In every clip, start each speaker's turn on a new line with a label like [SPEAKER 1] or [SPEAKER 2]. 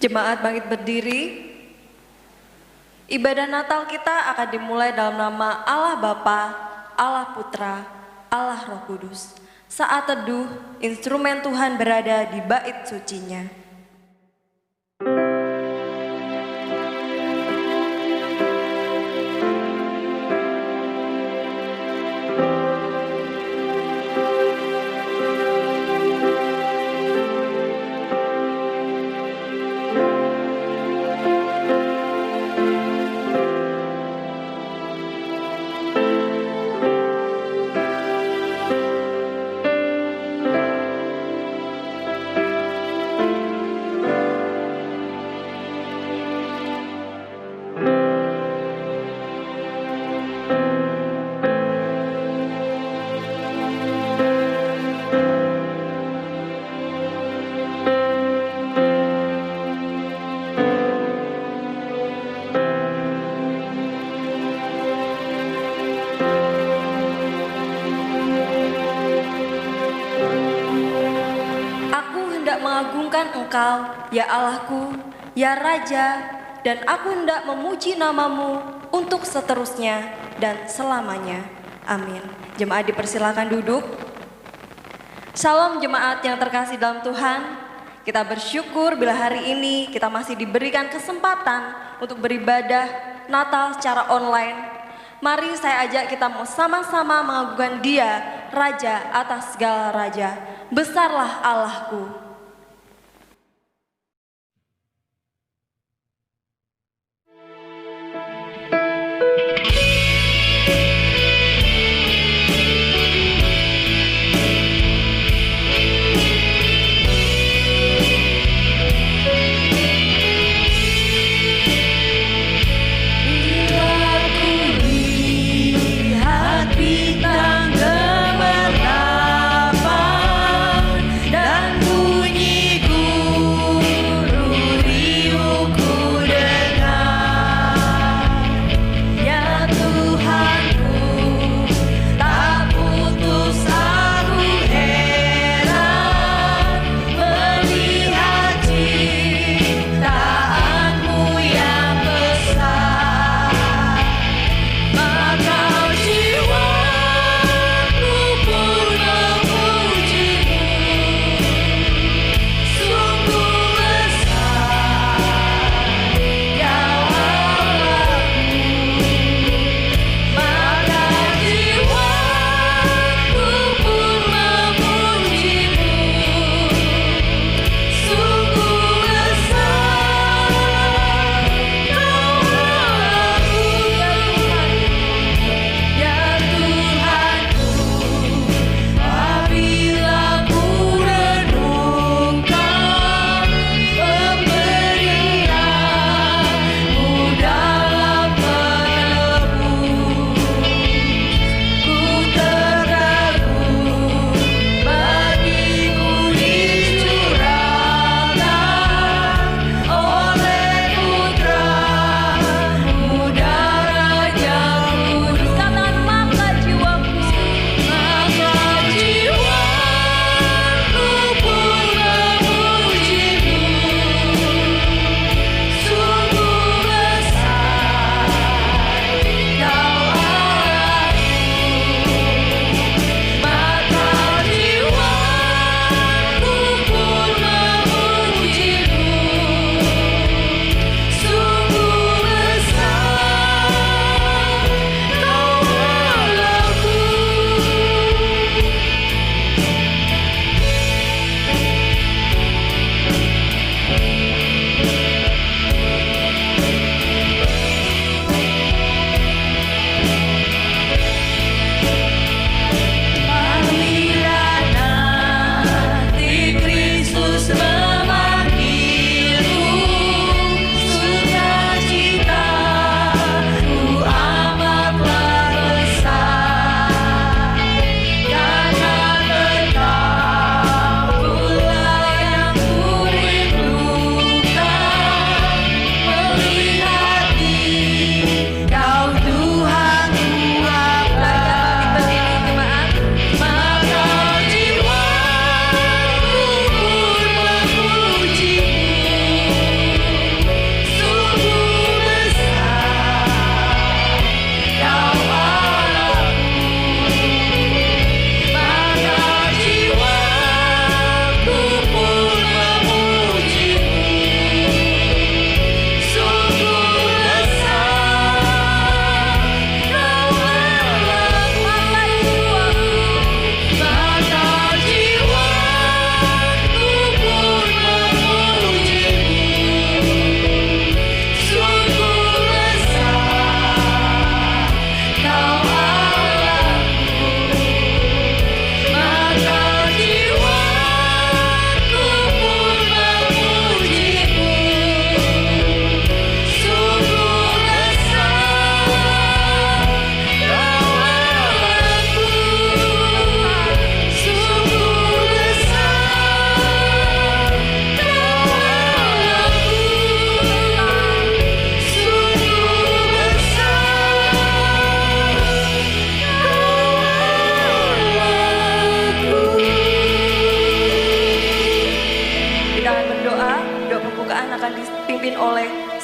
[SPEAKER 1] Jemaat bangkit berdiri. Ibadah Natal kita akan dimulai dalam nama Allah Bapa, Allah Putra, Allah Roh Kudus. Saat teduh, instrumen Tuhan berada di bait sucinya. Mengagungkan Engkau, ya Allahku, ya Raja, dan aku hendak memuji namamu untuk seterusnya dan selamanya. Amin. Jemaat dipersilakan duduk. Shalom jemaat yang terkasih dalam Tuhan. Kita bersyukur bila hari ini kita masih diberikan kesempatan untuk beribadah Natal secara online. Mari saya ajak kita mau sama-sama mengagungkan Dia, Raja atas segala raja. Besarlah Allahku.
[SPEAKER 2] Bintang gemerlapan dan bunyi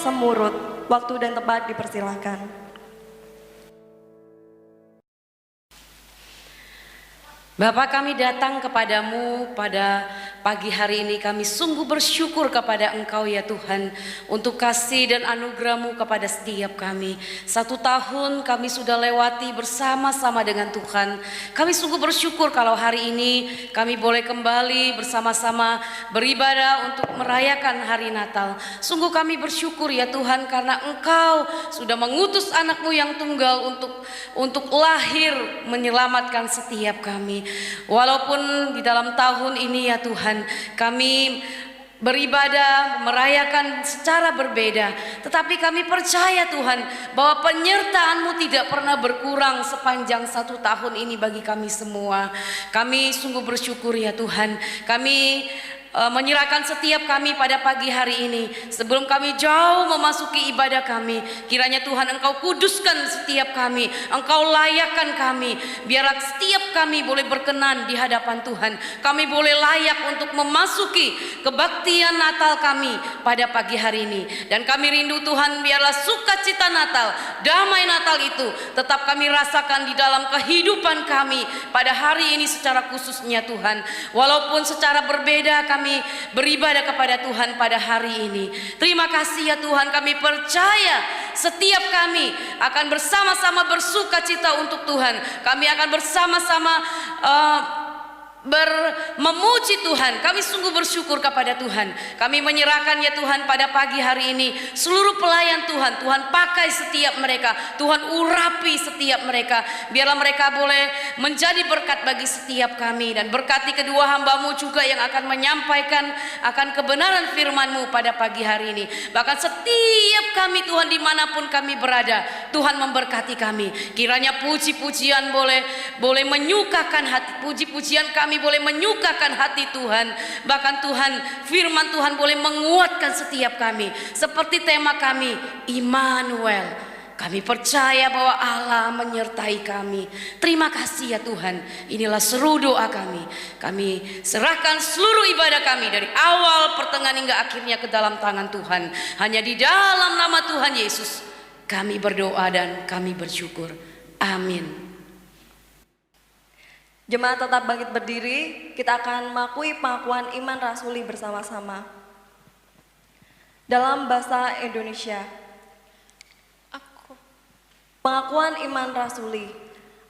[SPEAKER 1] semurut. Waktu dan tempat dipersilahkan.
[SPEAKER 2] Bapa, kami datang kepadamu pada pagi hari ini. Kami sungguh bersyukur kepada Engkau ya Tuhan, untuk kasih dan anugerah-Mu kepada setiap kami. 1 tahun kami sudah lewati bersama-sama dengan Tuhan. Kami sungguh bersyukur kalau hari ini kami boleh kembali bersama-sama beribadah untuk merayakan hari Natal. Sungguh kami bersyukur ya Tuhan, karena Engkau sudah mengutus anak-Mu yang tunggal untuk lahir menyelamatkan setiap kami. Walaupun di dalam tahun ini ya Tuhan, kami beribadah, merayakan secara berbeda, tetapi kami percaya Tuhan bahwa penyertaan-Mu tidak pernah berkurang sepanjang 1 tahun ini bagi kami semua. Kami sungguh bersyukur ya Tuhan. Kami menyerahkan setiap kami pada pagi hari ini. Sebelum kami jauh memasuki ibadah kami, kiranya Tuhan Engkau kuduskan setiap kami, Engkau layakkan kami, biarlah setiap kami boleh berkenan di hadapan Tuhan. Kami boleh layak untuk memasuki kebaktian Natal kami pada pagi hari ini. Dan kami rindu Tuhan, biarlah sukacita Natal, damai Natal itu tetap kami rasakan di dalam kehidupan kami pada hari ini secara khususnya Tuhan. Walaupun secara berbeda kami beribadah kepada Tuhan pada hari ini. Terima kasih ya Tuhan, kami percaya setiap kami akan bersama-sama bersukacita untuk Tuhan. Kami akan bersama-sama memuji Tuhan. Kami sungguh bersyukur kepada Tuhan. Kami menyerahkan ya Tuhan pada pagi hari ini seluruh pelayan Tuhan. Tuhan pakai setiap mereka, Tuhan urapi setiap mereka. Biarlah mereka boleh menjadi berkat bagi setiap kami. Dan berkati kedua hamba-Mu juga yang akan menyampaikan akan kebenaran firman-Mu pada pagi hari ini. Bahkan setiap kami Tuhan, dimanapun kami berada, Tuhan memberkati kami. Kiranya puji-pujian boleh menyukakan hati, puji-pujian kami boleh menyukakan hati Tuhan. Bahkan Tuhan, firman Tuhan boleh menguatkan setiap kami. Seperti tema kami, Immanuel. Kami percaya bahwa Allah menyertai kami. Terima kasih ya Tuhan. Inilah seru doa kami. Kami serahkan seluruh ibadah kami dari awal, pertengahan hingga akhirnya ke dalam tangan Tuhan. Hanya di dalam nama Tuhan Yesus kami berdoa dan kami bersyukur. Amin.
[SPEAKER 1] Jemaat tetap bangkit berdiri, kita akan mengakui pengakuan iman rasuli bersama-sama. Dalam bahasa Indonesia. Pengakuan iman rasuli.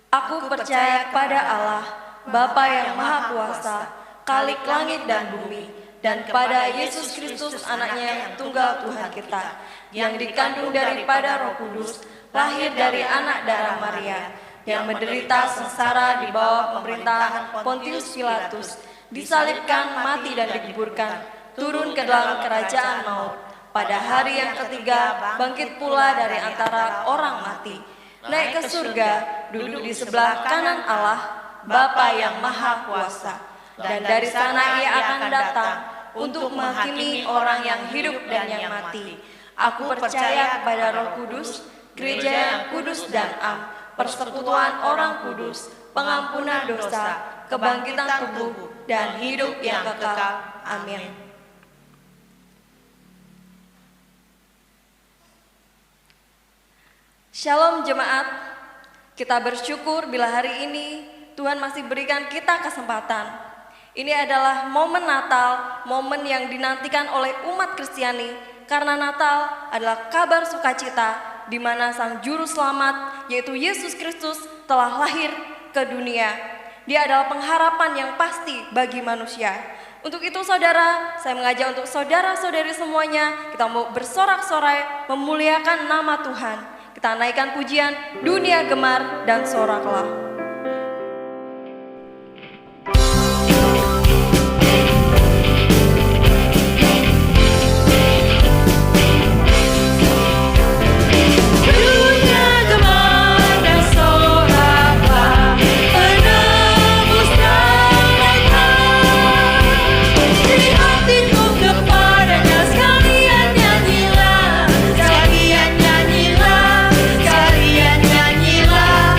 [SPEAKER 1] Aku percaya pada Allah, Bapa yang Maha Kuasa, Khalik langit dan bumi, dan pada Yesus Kristus anaknya yang tunggal Tuhan kita, yang dikandung daripada Roh Kudus, lahir dari anak darah Maria, yang menderita sengsara di bawah pemerintahan Pontius Pilatus, disalibkan, mati dan dikuburkan, turun ke dalam kerajaan maut. Pada hari yang ketiga bangkit pula dari antara orang mati, naik ke surga, duduk di sebelah kanan Allah, Bapa yang Maha Kuasa. Dan dari sana Ia akan datang untuk menghakimi orang yang hidup dan yang mati. Aku percaya kepada Roh Kudus, gereja yang kudus dan am, persekutuan orang kudus, pengampunan dosa, kebangkitan tubuh, dan hidup yang kekal. Amin. Shalom jemaat, kita bersyukur bila hari ini Tuhan masih berikan kita kesempatan. Ini adalah momen Natal, momen yang dinantikan oleh umat Kristiani, karena Natal adalah kabar sukacita di mana Sang Juru Selamat, yaitu Yesus Kristus, telah lahir ke dunia. Dia adalah pengharapan yang pasti bagi manusia. Untuk itu saudara, saya mengajak untuk saudara-saudari semuanya, kita mau bersorak-sorai memuliakan nama Tuhan. Kita naikkan pujian, dunia gemar dan soraklah.
[SPEAKER 3] Sekalian nyanyilah,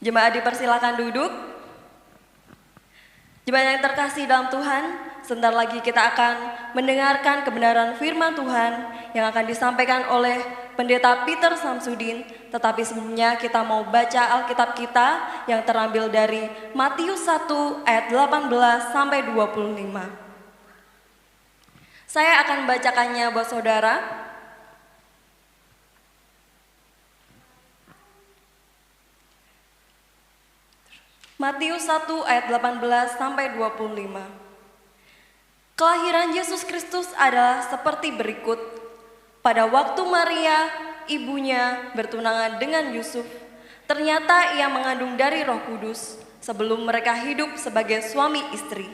[SPEAKER 1] Jemaat dipersilakan duduk. Jemaat yang terkasih dalam Tuhan, sebentar lagi kita akan mendengarkan kebenaran firman Tuhan yang akan disampaikan oleh Pendeta Peter Samsudin. Tetapi sebelumnya kita mau baca Alkitab kita yang terambil dari Matius 1 ayat 18 sampai 25. Saya akan bacakannya buat saudara. Matius 1 ayat 18 sampai 25. Kelahiran Yesus Kristus adalah seperti berikut. Pada waktu Maria, ibunya, bertunangan dengan Yusuf, ternyata ia mengandung dari Roh Kudus sebelum mereka hidup sebagai suami istri.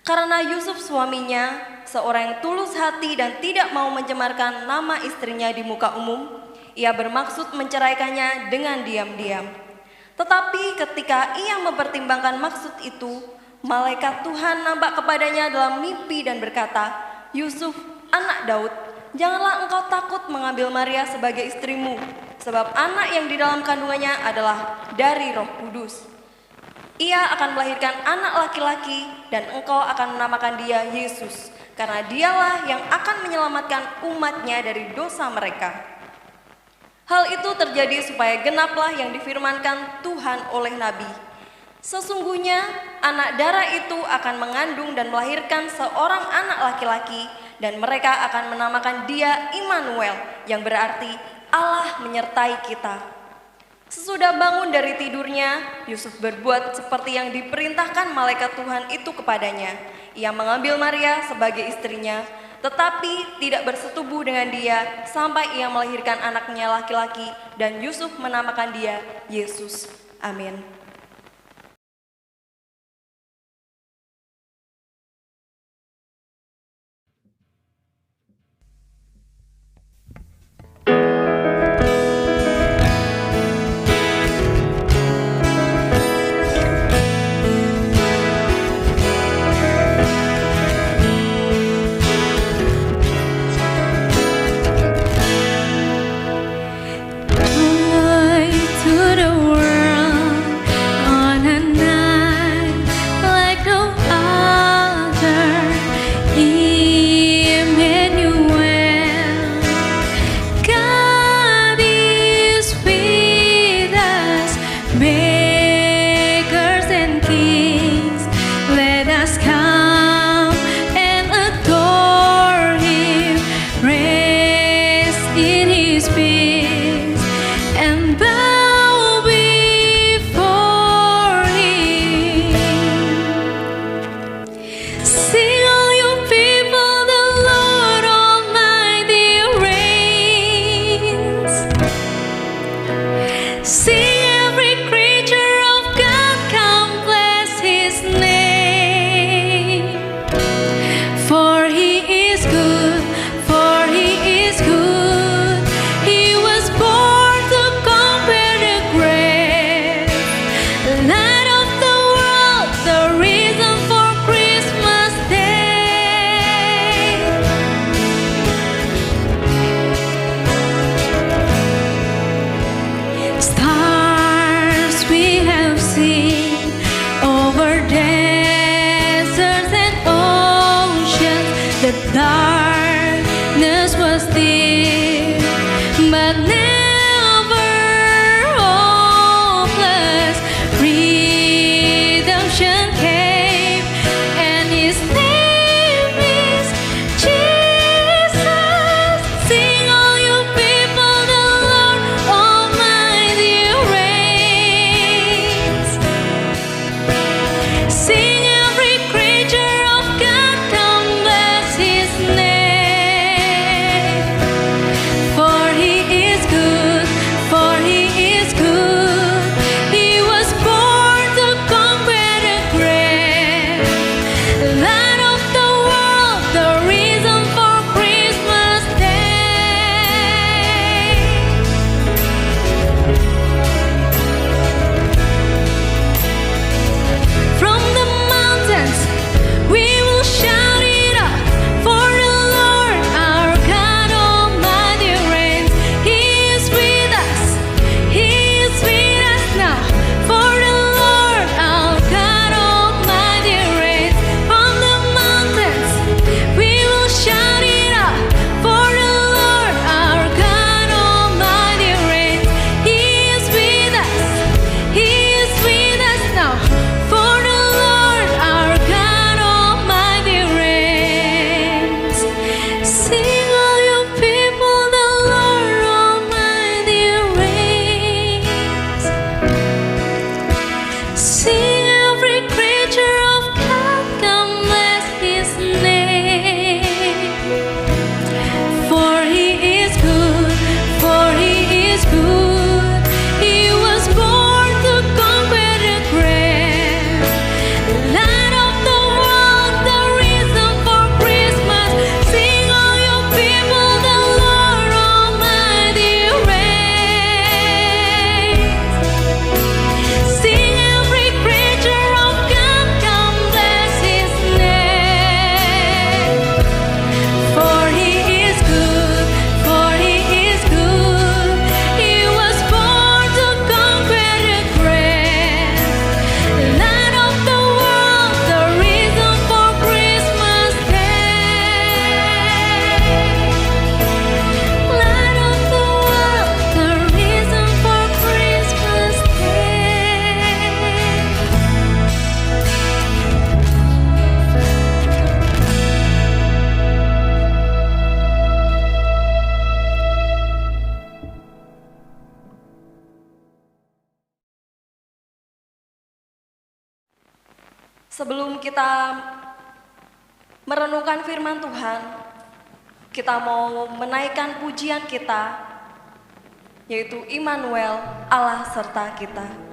[SPEAKER 1] Karena Yusuf suaminya, seorang yang tulus hati dan tidak mau mencemarkan nama istrinya di muka umum, ia bermaksud menceraikannya dengan diam-diam. Tetapi ketika ia mempertimbangkan maksud itu, malaikat Tuhan nampak kepadanya dalam mimpi dan berkata, "Yusuf, anak Daud, janganlah engkau takut mengambil Maria sebagai istrimu, sebab anak yang di dalam kandungannya adalah dari Roh Kudus. Ia akan melahirkan anak laki-laki dan engkau akan menamakan dia Yesus, karena dialah yang akan menyelamatkan umatnya dari dosa mereka." Hal itu terjadi supaya genaplah yang difirmankan Tuhan oleh Nabi. Sesungguhnya anak darah itu akan mengandung dan melahirkan seorang anak laki-laki, dan mereka akan menamakan dia Immanuel, yang berarti Allah menyertai kita. Sesudah bangun dari tidurnya, Yusuf berbuat seperti yang diperintahkan malaikat Tuhan itu kepadanya. Ia mengambil Maria sebagai istrinya, tetapi tidak bersetubuh dengan dia sampai ia melahirkan anaknya laki-laki, dan Yusuf menamakan dia Yesus. Amin.
[SPEAKER 3] Sing every creature of God, come bless His name.
[SPEAKER 1] Sebelum kita merenungkan firman Tuhan, kita mau menaikkan pujian kita, yaitu Immanuel, Allah serta kita.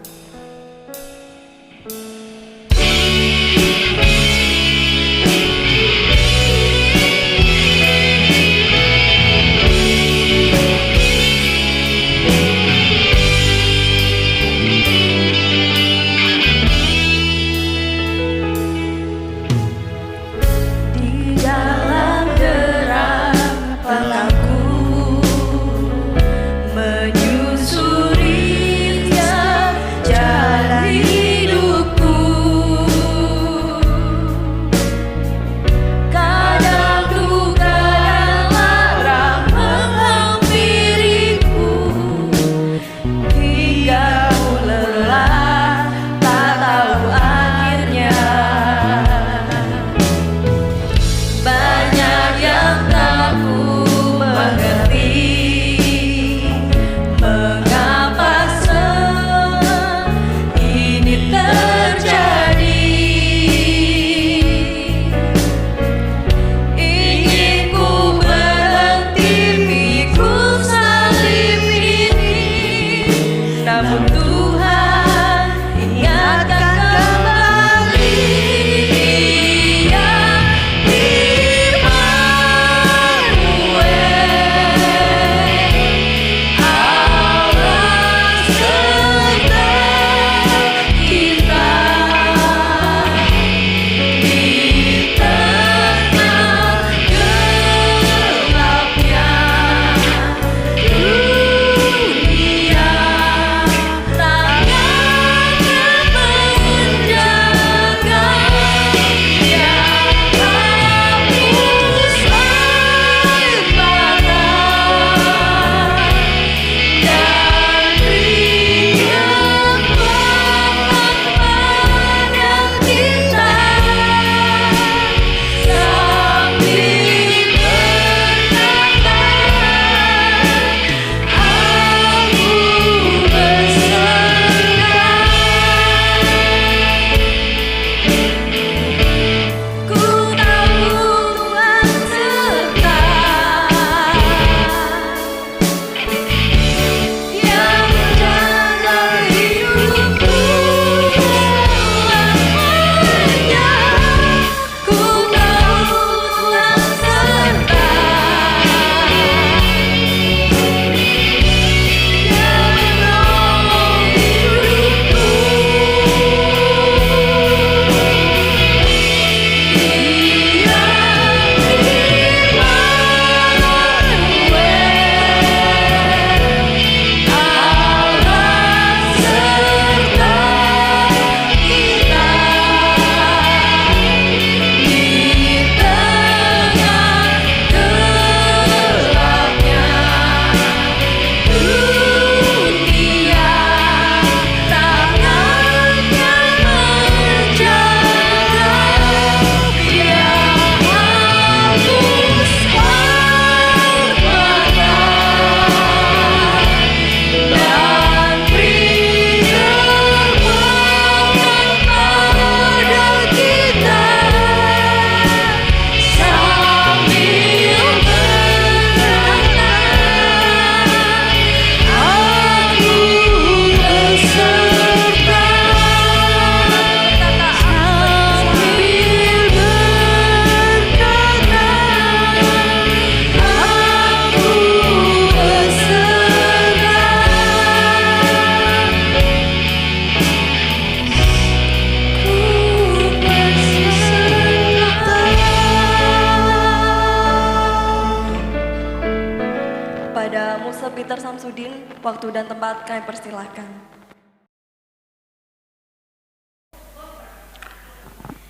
[SPEAKER 1] Peter Samsudin, waktu dan tempat kami persilahkan.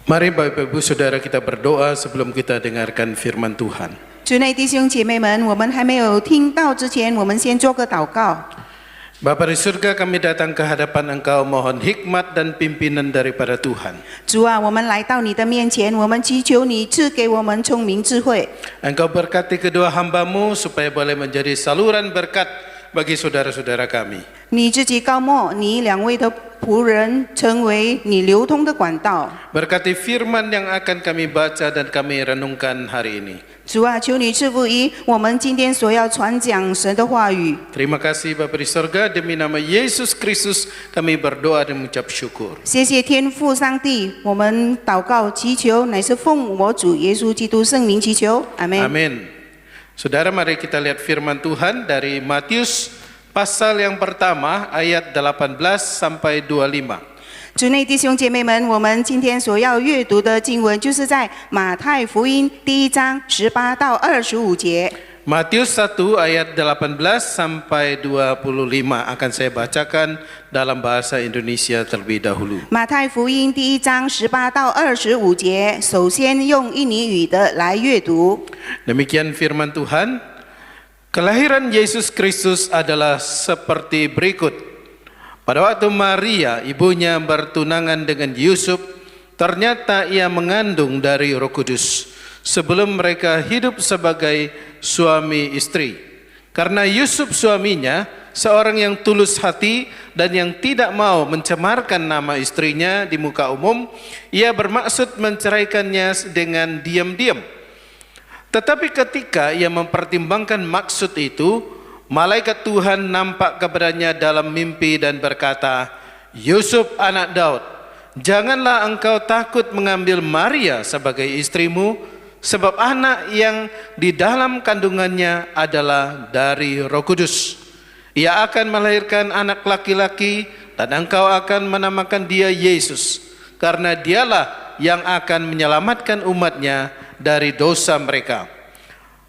[SPEAKER 3] Mari Bapak Ibu Saudara kita berdoa sebelum kita dengarkan firman Tuhan.
[SPEAKER 4] 主内弟兄姐妹们，我们还没有听到之前，我们先做个祷告。
[SPEAKER 3] Bapa di surga, kami datang ke hadapan Engkau, mohon hikmat dan pimpinan daripada Tuhan.
[SPEAKER 4] 主啊，我们来到你的面前，我们祈求你赐给我们聪明智慧。
[SPEAKER 3] Engkau berkati kedua hamba-Mu supaya boleh menjadi saluran berkat bagi saudara-saudara kami.
[SPEAKER 4] 你自己高莫你两位的仆人成为你流通的管道。
[SPEAKER 3] Berkati firman yang akan kami baca dan kami renungkan hari ini.
[SPEAKER 4] 主啊，求你赐福于我们今天所要传讲神的话语。
[SPEAKER 3] Terima kasih Bapa di sorga, demi nama Yesus Kristus kami berdoa dan mengucap syukur.
[SPEAKER 4] 谢谢天父上帝，我们祷告祈求，乃是奉我主耶稣基督圣名祈求，阿门。
[SPEAKER 3] Amin. Saudara, mari kita lihat firman Tuhan dari Matius pasal yang pertama ayat 18 sampai 25.
[SPEAKER 4] 主内弟兄姐妹们，我们今天所要阅读的经文，就是在马太福音第1章18到25节。
[SPEAKER 3] Matius 1 ayat 18 sampai 25 akan saya bacakan dalam bahasa Indonesia terlebih dahulu.
[SPEAKER 4] 马太福音第1章18到25节，首先用印尼语的来阅读。
[SPEAKER 3] Demikian firman Tuhan. Kelahiran Yesus Kristus adalah seperti berikut. Pada waktu Maria, ibunya bertunangan dengan Yusuf, ternyata ia mengandung dari Roh Kudus sebelum mereka hidup sebagai suami istri. Karena Yusuf suaminya seorang yang tulus hati dan yang tidak mau mencemarkan nama istrinya di muka umum, ia bermaksud menceraikannya dengan diam-diam. Tetapi ketika ia mempertimbangkan maksud itu, malaikat Tuhan nampak kepadanya dalam mimpi dan berkata, Yusuf anak Daud, janganlah engkau takut mengambil Maria sebagai istrimu, sebab anak yang di dalam kandungannya adalah dari Roh Kudus. Ia akan melahirkan anak laki-laki dan engkau akan menamakan dia Yesus, karena dialah yang akan menyelamatkan umatnya dari dosa mereka.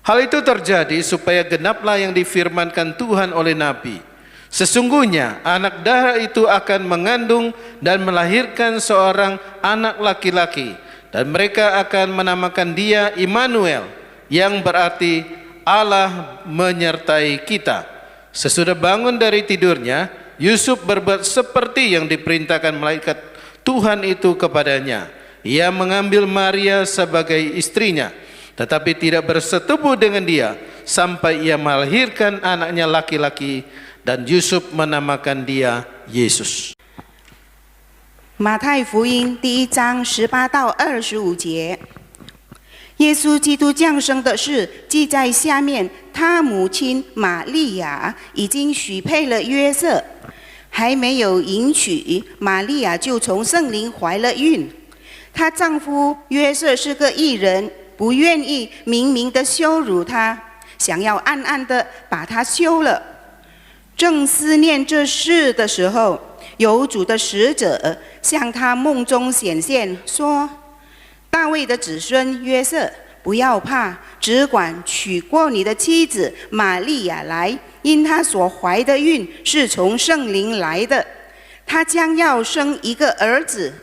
[SPEAKER 3] Hal itu terjadi supaya genaplah yang difirmankan Tuhan oleh Nabi. Sesungguhnya anak darah itu akan mengandung dan melahirkan seorang anak laki-laki, dan mereka akan menamakan dia Immanuel, yang berarti Allah menyertai kita. Sesudah bangun dari tidurnya, Yusuf berbuat seperti yang diperintahkan malaikat Tuhan itu kepadanya. Ia mengambil Maria sebagai istrinya, tetapi tidak bersetubuh dengan dia sampai ia melahirkan anaknya laki-laki, dan Yusuf menamakan dia Yesus.
[SPEAKER 4] 马太福音第1章18到25节，耶稣基督降生的事记在下面。他母亲玛利亚已经许配了约瑟，还没有迎娶，玛利亚就从圣灵怀了孕。她丈夫约瑟是个义人，不愿意明明的羞辱她，想要暗暗的把她休了。正思念这事的时候，有主的使者向他梦中显现，说：大卫的子孙约瑟，不要怕，只管娶过你的妻子玛利亚来，因她所怀的孕是从圣灵来的。她将要生一个儿子，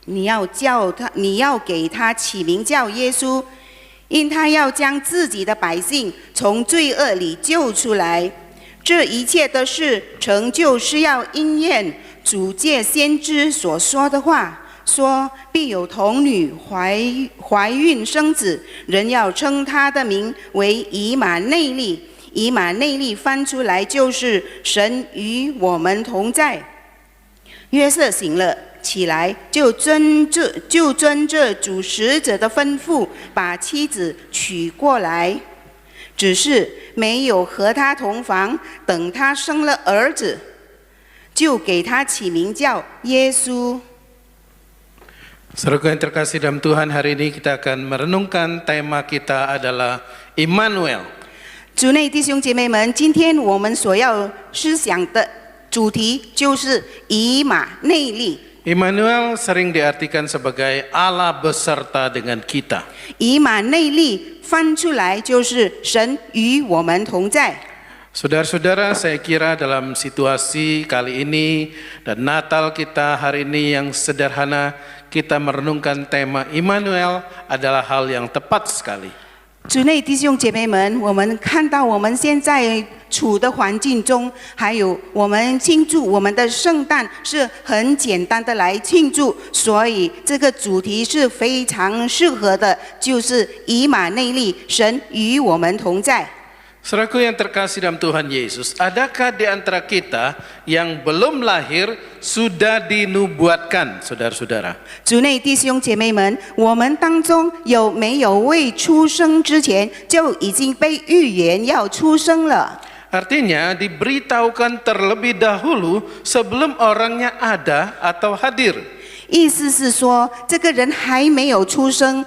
[SPEAKER 4] 你要给他起名叫耶稣，因他要将自己的百姓从罪恶里救出来。这一切的事成就是要应验主借先知所说的话，说必有童女怀孕生子，人要称他的名为以马内利。以马内利翻出来就是神与我们同在。约瑟醒了起来，就遵着主使者的吩咐，把妻子娶过来，只是没有和他同房。等他生了儿子，就给他起名叫耶稣。
[SPEAKER 3] Saudaraku yang terkasih dalam Tuhan, hari ini kita akan merenungkan tema kita adalah Immanuel.
[SPEAKER 4] 主内弟兄姐妹们，今天我们所要思想的主题就是以马内利。
[SPEAKER 3] Immanuel sering diartikan sebagai Allah beserta dengan kita.
[SPEAKER 4] 以马内利翻出来就是神与我们同在。
[SPEAKER 3] Saudara-saudara, saya kira dalam situasi kali ini dan Natal kita hari ini yang sederhana, kita merenungkan tema Immanuel adalah hal yang tepat sekali.
[SPEAKER 4] 主内弟兄姐妹们，我们看到我们现在处的环境中，还有我们庆祝我们的圣诞是很简单的来庆祝，所以这个主题是非常适合的，就是以马内利，神与我们同在。
[SPEAKER 3] Saudaraku yang terkasih dalam Tuhan Yesus, adakah di antara kita yang belum lahir sudah dinubuatkan, saudara-saudara?
[SPEAKER 4] 主内弟兄姐妹们，我们当中有没有未出生之前就已经被预言要出生了？
[SPEAKER 3] Artinya diberitahukan terlebih dahulu sebelum orangnya ada atau hadir.
[SPEAKER 4] 意思是说，这个人还没有出生，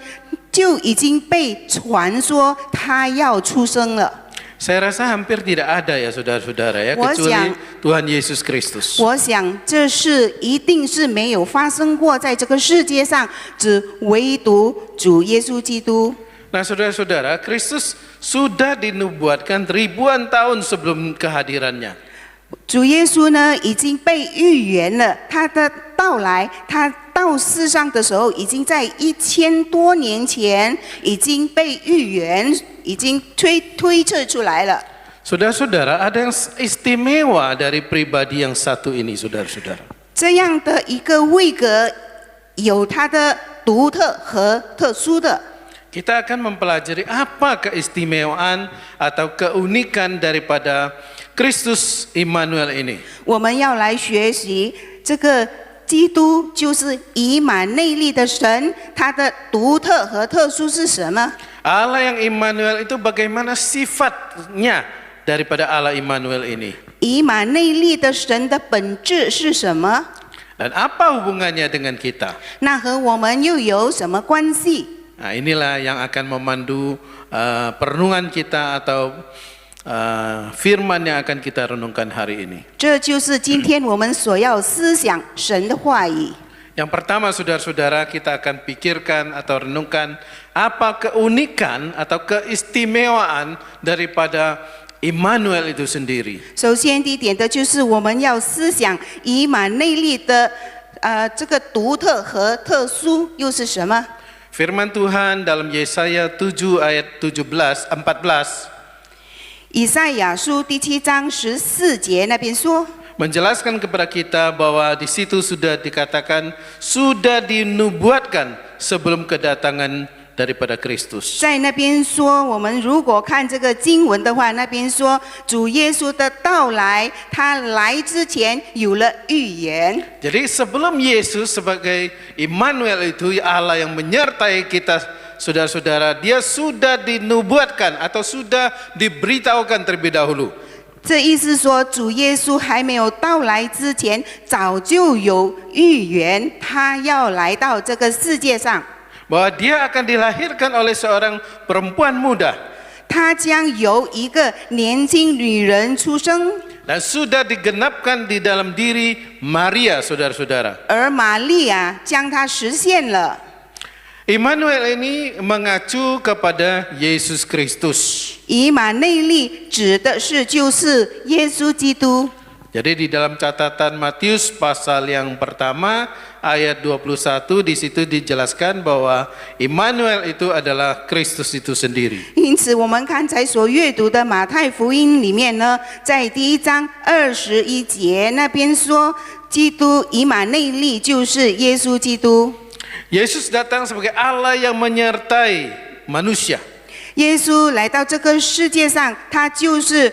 [SPEAKER 4] 就已经被传说他要出生了。
[SPEAKER 3] Saya rasa hampir tidak ada ya saudara-saudara ya, kecuali Tuhan Yesus Kristus.
[SPEAKER 4] 我想这是一定是没有发生过在这个世界上，只唯独主耶稣基督。
[SPEAKER 3] Nah saudara-saudara, Kristus sudah dinubuatkan ribuan tahun sebelum kehadirannya.
[SPEAKER 4] 主耶稣呢已经被预言了，他的到来，他到世上的时候，已经在1000多年前已经被预言，已经推测出来了。
[SPEAKER 3] Saudara-saudara, ada yang istimewa dari pribadi yang satu ini, saudara-saudara.
[SPEAKER 4] 这样的一个位格，有它的独特和特殊的。
[SPEAKER 3] Kita akan mempelajari apa keistimewaan atau keunikan daripada Kristus Immanuel ini.
[SPEAKER 4] 我们要来学习这个基督就是以马内利的神，他的独特和特殊是什么？
[SPEAKER 3] Allah yang Immanuel itu bagaimana sifatnya daripada Allah Immanuel ini?
[SPEAKER 4] 以马内利的神的本质是什么？
[SPEAKER 3] Dan apa hubungannya dengan kita?
[SPEAKER 4] 那和我们又有什么关系？
[SPEAKER 3] Nah, inilah yang akan memandu perenungan kita atau firman yang akan kita renungkan hari ini.
[SPEAKER 4] 这就是今天我们所要思想神的话语。
[SPEAKER 3] Yang pertama saudara-saudara, kita akan pikirkan atau renungkan apa keunikan atau keistimewaan daripada Immanuel itu sendiri.
[SPEAKER 4] 首先第一点的就是我们要思想以马内利的这个独特和特殊又是什么？
[SPEAKER 3] Firman Tuhan dalam Yesaya 7 ayat 14.
[SPEAKER 4] 以赛亚书第7章14节那边说。
[SPEAKER 3] Menjelaskan kepada kita bahwa di situ sudah dikatakan sudah dinubuatkan sebelum kedatangan daripada Kristus.
[SPEAKER 4] 在那边说，我们如果看这个经文的话，那边说主耶稣的到来，他来之前有了预言。
[SPEAKER 3] Jadi sebelum Yesus sebagai Immanuel itu Allah yang menyertai kita, saudara-saudara, dia sudah dinubuatkan atau sudah diberitahukan terlebih dahulu.
[SPEAKER 4] 这意思说，主耶稣还没有到来之前，早就有预言，他要来到这个世界上。
[SPEAKER 3] Bahwa dia akan dilahirkan oleh seorang perempuan muda.
[SPEAKER 4] 他将由一个年轻女人出生，
[SPEAKER 3] Dan sudah digenapkan di dalam diri Maria, saudara-saudara.
[SPEAKER 4] 而玛利亚将它实现了。
[SPEAKER 3] Immanuel ini mengacu kepada Yesus Kristus.
[SPEAKER 4] 以马内利指的是就是耶稣基督。
[SPEAKER 3] Jadi di dalam catatan Matius pasal yang pertama ayat 21 di situ dijelaskan bahwa Immanuel itu adalah Kristus itu sendiri.
[SPEAKER 4] 因此，我们刚才所阅读的马太福音里面呢，在第1章21节那边说，基督以马内利就是耶稣基督。
[SPEAKER 3] Yesus datang sebagai Allah yang menyertai manusia.
[SPEAKER 4] 耶稣来到这个世界上，他就是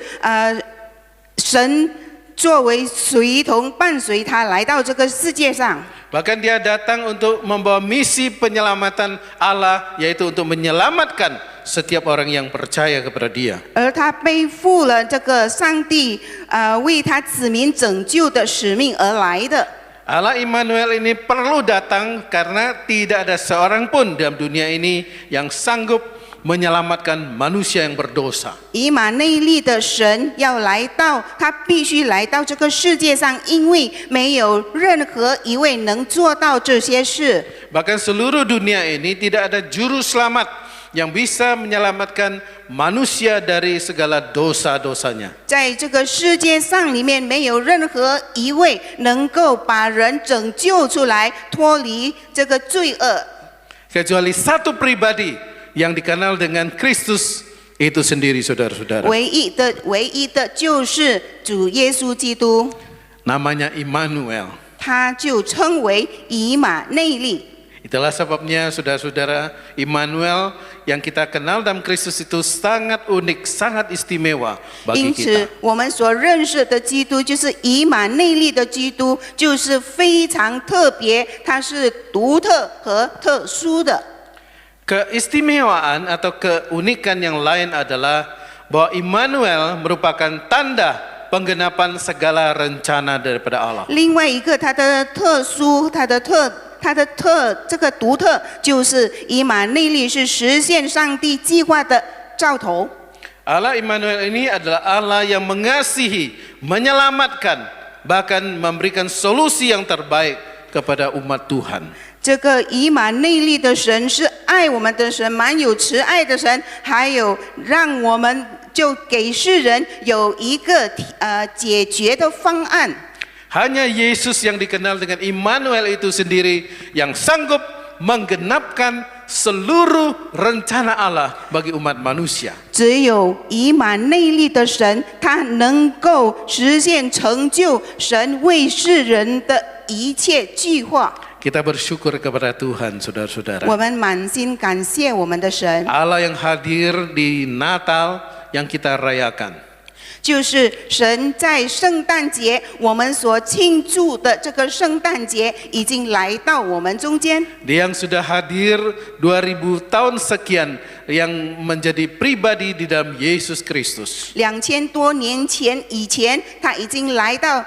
[SPEAKER 4] 神作为随同伴随他来到这个世界上。
[SPEAKER 3] Bahkan dia datang untuk membawa misi penyelamatan Allah, yaitu untuk menyelamatkan setiap orang yang percaya kepada dia.
[SPEAKER 4] 而他背负了这个上帝为他子民拯救的使命而来的。
[SPEAKER 3] Allah Immanuel ini perlu datang karena tidak ada seorang pun dalam dunia ini yang sanggup menyelamatkan manusia yang berdosa.
[SPEAKER 4] 以马内利的神要来到，他必须来到这个世界上，因为没有任何一位能做到这些事。
[SPEAKER 3] Bahkan seluruh dunia ini tidak ada juru selamat yang bisa menyelamatkan manusia dari segala dosa-dosanya.
[SPEAKER 4] 在这个世界上里面，没有任何一位能够把人拯救出来，脱离这个罪恶。
[SPEAKER 3] Kecuali satu pribadi yang dikenal dengan Kristus itu sendiri, saudara-saudara.
[SPEAKER 4] 唯一的就是主耶稣基督，
[SPEAKER 3] Namanya Immanuel.
[SPEAKER 4] 他就称为以马内利。
[SPEAKER 3] Itulah sebabnya saudara-saudara, Immanuel yang kita kenal dalam Kristus itu sangat unik, sangat istimewa
[SPEAKER 4] 因
[SPEAKER 3] bagi
[SPEAKER 4] 此
[SPEAKER 3] kita.，
[SPEAKER 4] 我们所认识的基督就是以马内利的基督，就是非常特别，它是独特和特殊的。
[SPEAKER 3] Keistimewaan atau keunikan yang lain adalah bahwa Immanuel merupakan tanda penggenapan segala rencana daripada Allah.
[SPEAKER 4] 另外一个，它的特殊，这个独特，就是以马内利是实现上帝计划的兆头。
[SPEAKER 3] Allah Immanuel ini adalah Allah yang mengasihi, menyelamatkan, bahkan memberikan solusi yang terbaik kepada umat Tuhan.
[SPEAKER 4] 这个以马内利的神是爱我们的神，满有慈爱的神，还有让我们就给世人有一个解决的方案。
[SPEAKER 3] Hanya Yesus yang dikenal dengan Immanuel itu sendiri yang sanggup menggenapkan seluruh rencana Allah bagi umat manusia.
[SPEAKER 4] 只有以马内利的神，他能够实现成就神为世人的一切计划。
[SPEAKER 3] Kita bersyukur kepada Tuhan, saudara-saudara.
[SPEAKER 4] 我们满心感谢我们的神，
[SPEAKER 3] Allah yang hadir di Natal yang kita rayakan.
[SPEAKER 4] 就是神在圣诞节我们所庆祝的这个圣诞节已经来到我们中间。
[SPEAKER 3] Dia yang sudah hadir 2000 tahun sekian yang menjadi pribadi di dalam Yesus Kristus.
[SPEAKER 4] 2000多年前以前，他已经来到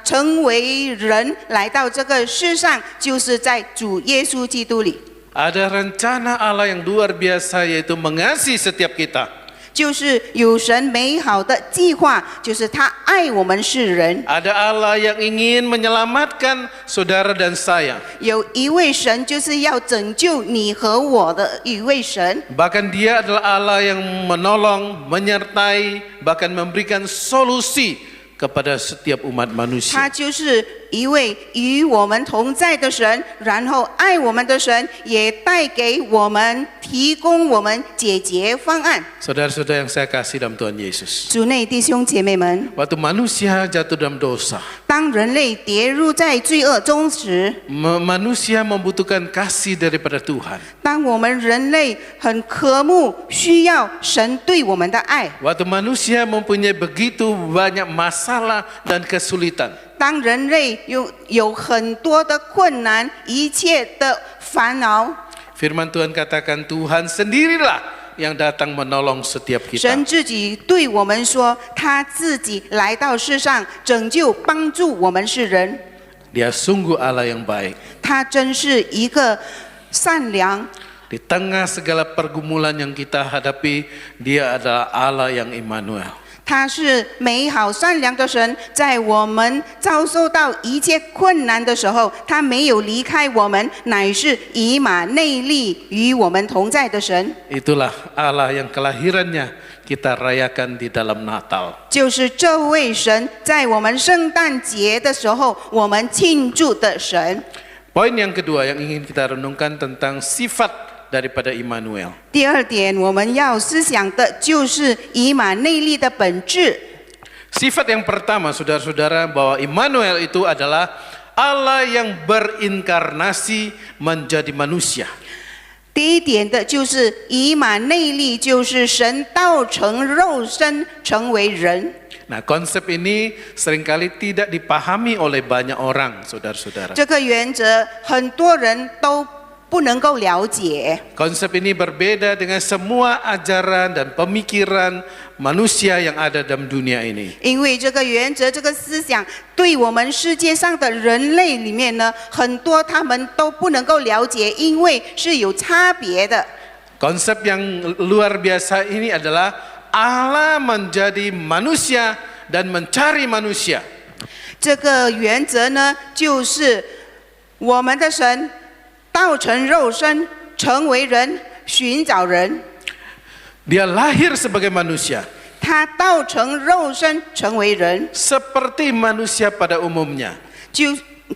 [SPEAKER 4] 成为人，来到这个世上，就是在主耶稣基督里。
[SPEAKER 3] Ada rencana Allah yang luar biasa yaitu mengasihi setiap kita.
[SPEAKER 4] 就是有神美好的计划，就是他爱我们世人。
[SPEAKER 3] Ada Allah yang ingin menyelamatkan saudara dan saya.
[SPEAKER 4] 有一位神就是要拯救你和我的一位神，
[SPEAKER 3] Bahkan dia adalah Allah yang menolong, menyertai, bahkan memberikan solusi kepada setiap umat
[SPEAKER 4] 他
[SPEAKER 3] manusia.
[SPEAKER 4] 就是一位与我们同在的神，然后爱我们的神，也带给我们提供我们解决方案。
[SPEAKER 3] Saudara-saudara yang saya kasih dalam Tuhan Yesus.
[SPEAKER 4] 主内弟兄姐妹们，
[SPEAKER 3] Waktu manusia jatuh dalam dosa,
[SPEAKER 4] 当人类跌入在罪恶中时，
[SPEAKER 3] manusia membutuhkan kasih daripada Tuhan.
[SPEAKER 4] 当我们人类很渴慕需要神对我们的爱，
[SPEAKER 3] Waktu manusia mempunyai begitu banyak masalah dan kesulitan,
[SPEAKER 4] 当人类有很多的困难，一切的烦恼，
[SPEAKER 3] firman Tuhan katakan Tuhan sendirilah yang datang menolong setiap
[SPEAKER 4] 神
[SPEAKER 3] kita.
[SPEAKER 4] 自己对我们说，他自己来到世上拯救帮助我们世人，
[SPEAKER 3] Dia sungguh Allah yang baik.
[SPEAKER 4] 他真是一个善良。
[SPEAKER 3] Di tengah segala pergumulan yang kita hadapi, Dia adalah Allah yang Immanuel.
[SPEAKER 4] 他是美好善良的神，在我们遭受到一切困难的时候，他没有离开我们，乃是以马内利与我们同在的神。
[SPEAKER 3] Itulah Allah yang kelahirannya kita rayakan di dalam Natal.
[SPEAKER 4] 就是这位神，在我们圣诞节的时候，我们庆祝的神。
[SPEAKER 3] Poin yang kedua yang ingin kita renungkan tentang sifat daripada Immanuel.
[SPEAKER 4] 第二点，我们要思想的就是以马内利的本质。
[SPEAKER 3] Sifat yang pertama, saudara-saudara, bahwa Immanuel itu adalah Allah yang berinkarnasi menjadi manusia.
[SPEAKER 4] 第一点的就是以马内利，就是神道成肉身，成为人。
[SPEAKER 3] Nah, konsep ini seringkali tidak dipahami oleh banyak orang, saudara-saudara.
[SPEAKER 4] 这个原则很多人都不能够了解。
[SPEAKER 3] Konsep ini berbeda dengan semua ajaran dan pemikiran manusia yang ada dalam dunia ini.
[SPEAKER 4] 因为这个原则、这个思想，对我们世界上的人类里面呢，很多他们都不能够了解，因为是有差别的。
[SPEAKER 3] Konsep yang luar biasa ini adalah Allah menjadi manusia dan mencari manusia.
[SPEAKER 4] 这个原则呢，就是我们的神道成肉身，成为人，寻找人。
[SPEAKER 3] Dia lahir sebagai manusia,
[SPEAKER 4] 他道成肉身，成为人，
[SPEAKER 3] seperti manusia pada umumnya.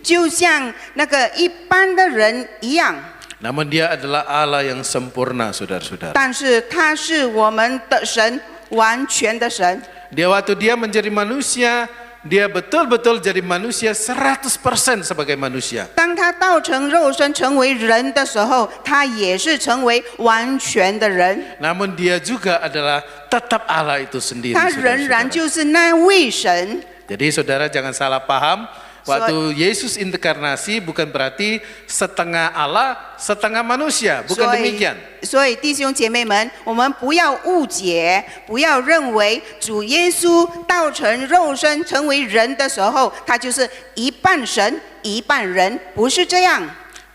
[SPEAKER 4] 就像那个一般的人一样。
[SPEAKER 3] Namun dia adalah Allah yang sempurna, saudara-saudara.
[SPEAKER 4] 但是他是我们的神，完全的神。
[SPEAKER 3] Dia waktu dia menjadi manusia, dia betul-betul jadi manusia 100% sebagai manusia.
[SPEAKER 4] 当他道成肉身成为人的时候，他也是成为完全的人。
[SPEAKER 3] Namun dia juga adalah tetap Allah itu sendiri.
[SPEAKER 4] 他仍然
[SPEAKER 3] saudara-saudara.
[SPEAKER 4] 就是那位神。
[SPEAKER 3] Jadi saudara jangan salah paham. Waktu Yesus inkarnasi bukan berarti setengah Allah, setengah manusia. Bukan
[SPEAKER 4] 所以
[SPEAKER 3] demikian.
[SPEAKER 4] 所以弟兄姐妹们，我们不要误解，不要认为主耶稣道成肉身成为人的时候，他就是一半神一半人，不是这样。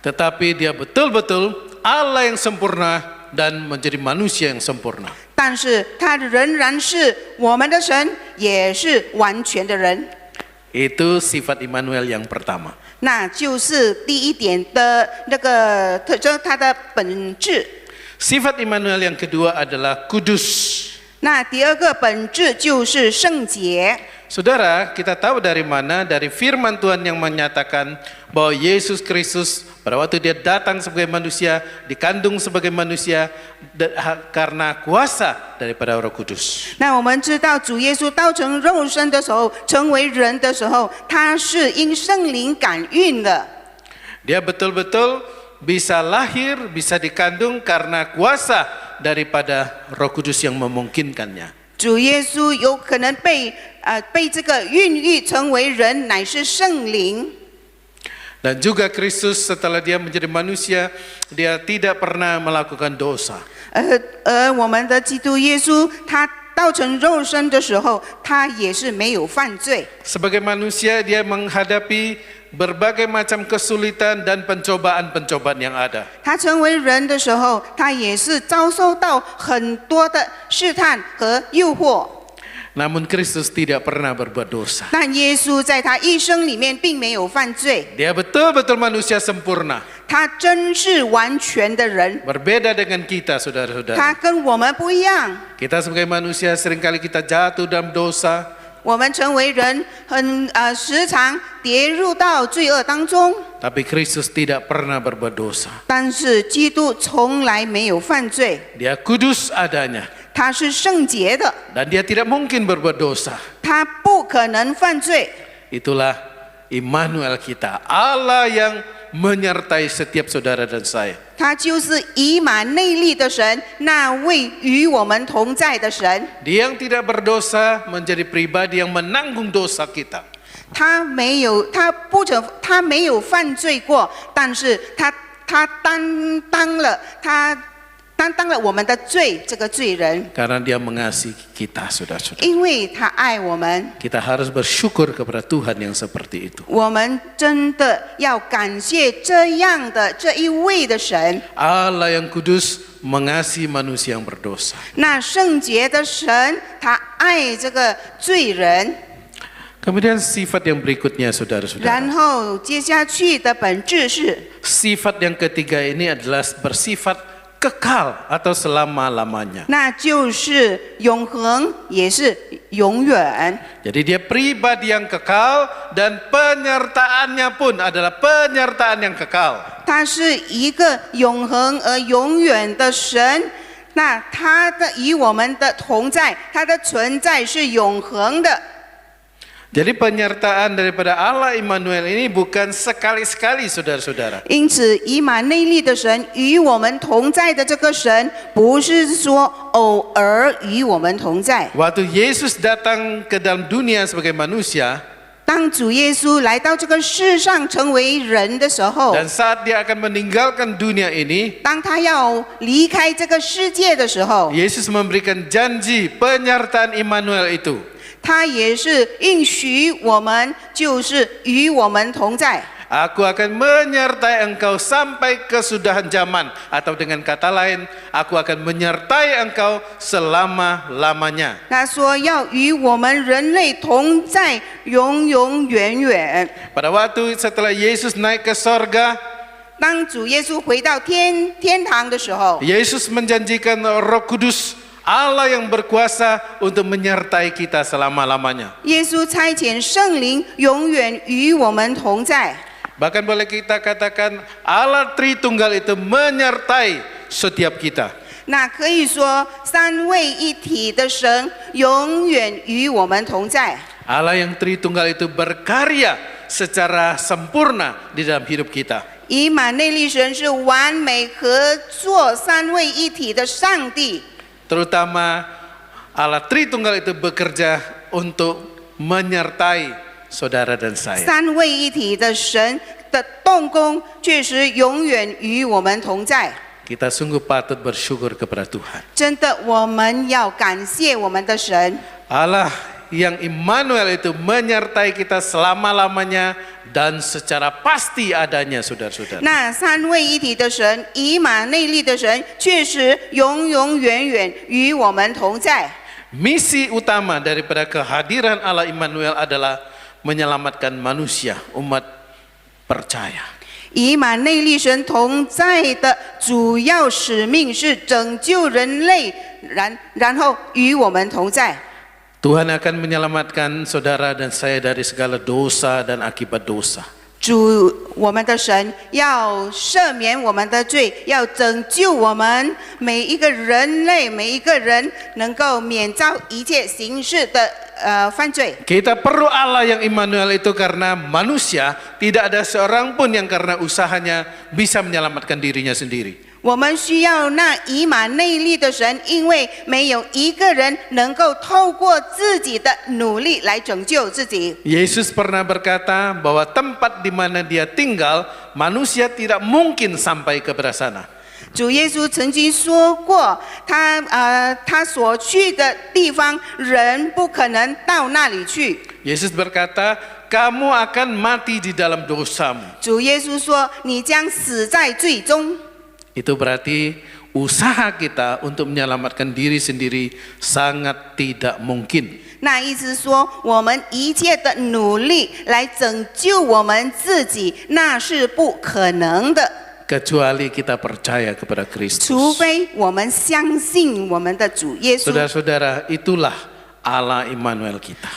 [SPEAKER 3] Tetapi dia betul-betul Allah yang sempurna dan menjadi manusia yang sempurna.
[SPEAKER 4] 但是他仍然是我们的神，也是完全的人。
[SPEAKER 3] Itu sifat Immanuel yang pertama.
[SPEAKER 4] 那就是第一点的那个特征，它的本质。
[SPEAKER 3] Sifat Immanuel yang kedua adalah kudus.
[SPEAKER 4] 那第二个本质就是圣洁。
[SPEAKER 3] Saudara, kita tahu dari mana? Dari firman Tuhan yang menyatakan bahwa Yesus Kristus pada waktu dia datang sebagai manusia, dikandung sebagai manusia karena kuasa daripada Roh Kudus.
[SPEAKER 4] 那我们知道，主耶稣道成肉身的时候，成为人的时候，他是因圣灵感孕的。
[SPEAKER 3] Dia betul-betul bisa lahir, bisa dikandung karena kuasa daripada Roh Kudus yang memungkinkannya.
[SPEAKER 4] 主耶稣有可能被这个孕育成为人，乃是圣灵。
[SPEAKER 3] Dan juga Kristus setelah dia menjadi manusia, dia tidak pernah melakukan dosa.
[SPEAKER 4] 我们的基督耶稣，他道成肉身的时候，他也是没有犯罪。
[SPEAKER 3] Sebagai manusia dia menghadapi berbagai macam kesulitan dan pencobaan-pencobaan yang ada.
[SPEAKER 4] 他成为人的时候，他也是遭受到很多的试探和诱惑。
[SPEAKER 3] Namun Kristus tidak pernah berbuat dosa.
[SPEAKER 4] 但耶稣在他一生里面并没有犯罪，
[SPEAKER 3] Dia betul-betul manusia sempurna.
[SPEAKER 4] 他真是完全的人，
[SPEAKER 3] Berbeda dengan kita,
[SPEAKER 4] 他
[SPEAKER 3] saudara-saudara.
[SPEAKER 4] 跟我们不一样。
[SPEAKER 3] Kita sebagai manusia seringkali kita jatuh dalam dosa.
[SPEAKER 4] 我们成为人时常跌入到罪恶当中，
[SPEAKER 3] Tapi Kristus tidak pernah berbuat dosa.
[SPEAKER 4] 但是基督从来没有犯罪，
[SPEAKER 3] Dia kudus adanya.
[SPEAKER 4] 他是圣洁的，
[SPEAKER 3] Dan dia tidak mungkin berbuat dosa.
[SPEAKER 4] 他不可能犯罪。
[SPEAKER 3] Itulah Immanuel kita. Allah yang menyertai setiap saudara dan saya.
[SPEAKER 4] 他就是以马内利的神，那位与我们同在的神。
[SPEAKER 3] Dia yang tidak berdosa menjadi pribadi yang menanggung dosa kita.
[SPEAKER 4] 他没有犯罪过，但是他担当了我们的罪，这个罪人，
[SPEAKER 3] Karena dia mengasihi kita, saudara-saudara.
[SPEAKER 4] 因为他爱我们。
[SPEAKER 3] Kita harus bersyukur kepada Tuhan yang seperti itu.
[SPEAKER 4] 我们真的要感谢这样的这一位的神，
[SPEAKER 3] Allah yang kudus mengasihi manusia yang berdosa.
[SPEAKER 4] 那圣洁的神，他爱这个罪人。
[SPEAKER 3] Kemudian sifat yang berikutnya, saudara-saudara.
[SPEAKER 4] 然后接下去的本质是，
[SPEAKER 3] Sifat yang ketiga ini adalah bersifat kekal atau selama-lamanya.
[SPEAKER 4] 那就是永恒，也是永远。
[SPEAKER 3] Jadi dia pribadi yang kekal dan penyertaannya pun adalah penyertaan yang kekal.
[SPEAKER 4] 他是一个永恒而永远的神，那他的与我们的同在，他的存在是永恒的。
[SPEAKER 3] Jadi penyertaan daripada Allah Immanuel ini bukan sekali-sekali, saudara-saudara.
[SPEAKER 4] 因此，以马内利的神与我们同在的这个神，不是说偶尔与我们同在。
[SPEAKER 3] Waktu Yesus datang ke dalam dunia sebagai manusia,
[SPEAKER 4] 当主耶稣来到这个世上成为人的时候，
[SPEAKER 3] dan saat dia akan meninggalkan dunia ini,
[SPEAKER 4] 当他要离开这个世界的时候，
[SPEAKER 3] Yesus memberikan janji penyertaan Immanuel itu.
[SPEAKER 4] 他也是应许我们，就是与我们同在。
[SPEAKER 3] Aku akan menyertai engkau sampai kesudahan zaman. Atau dengan kata lain, aku akan menyertai engkau selama-lamanya.
[SPEAKER 4] 他说要与我们人类同在，永永远远。
[SPEAKER 3] Pada waktu setelah Yesus naik ke sorga,
[SPEAKER 4] 当主耶稣回到天堂的时候，
[SPEAKER 3] Yesus menjanjikan Roh Kudus, Allah yang berkuasa untuk menyertai kita selama-lamanya.
[SPEAKER 4] 耶稣差遣圣灵永远与我们同在。
[SPEAKER 3] Bahkan boleh kita katakan Allah Tritunggal itu menyertai setiap kita.
[SPEAKER 4] 那可以说三位一体的神永远与我们同在。
[SPEAKER 3] Allah yang Tritunggal itu berkarya secara sempurna di dalam hidup kita.
[SPEAKER 4] 以马内利神是完美合作三位一体的上帝，
[SPEAKER 3] Terutama Allah Tritunggal itu bekerja untuk menyertai saudara dan saya.
[SPEAKER 4] 三位一体的神的动工确实永远与我们同在。
[SPEAKER 3] Kita sungguh patut bersyukur kepada Tuhan.
[SPEAKER 4] 真的，我们要感谢我们的神。
[SPEAKER 3] Allah yang Immanuel itu menyertai kita selama-lamanya dan secara pasti adanya, saudara-saudara.
[SPEAKER 4] 那三位一体的神，以马内利的神，确实永永远远与我们同在。
[SPEAKER 3] Misi utama daripada kehadiran Allah Immanuel adalah menyelamatkan manusia, umat percaya.
[SPEAKER 4] 以马内利神同在的主要使命是拯救人类，然后与我们同在。
[SPEAKER 3] Tuhan akan menyelamatkan saudara dan saya dari segala dosa dan akibat dosa.
[SPEAKER 4] 主，我们的神要赦免我们的罪，要拯救我们每一个人类，每一个人能够免遭一切形式的犯罪。
[SPEAKER 3] Kita perlu Allah yang Immanuel itu karena manusia tidak ada seorang pun yang karena usahanya bisa menyelamatkan dirinya sendiri.
[SPEAKER 4] 我们需要那以马内利的神，因为没有一个人能够透过自己的努力来拯救自己。
[SPEAKER 3] Yesus pernah berkata bahwa tempat di mana dia tinggal, manusia tidak mungkin sampai kepada sana.
[SPEAKER 4] 主耶稣曾经说过，他所去的地方，人不可能到那里去。
[SPEAKER 3] Yesus berkata, kamu akan mati di dalam dosamu.
[SPEAKER 4] 主耶稣说，你将死在罪中。
[SPEAKER 3] Itu berarti usaha kita untuk menyelamatkan diri sendiri sangat tidak mungkin.
[SPEAKER 4] 那意思说，我们一切的努力来拯救我们自己，那是不可能的。
[SPEAKER 3] Kecuali kita percaya kepada
[SPEAKER 4] 除
[SPEAKER 3] Kristus.
[SPEAKER 4] 非我们相信我们的主耶稣。
[SPEAKER 3] Saudara-saudara, itulah Allah Immanuel kita.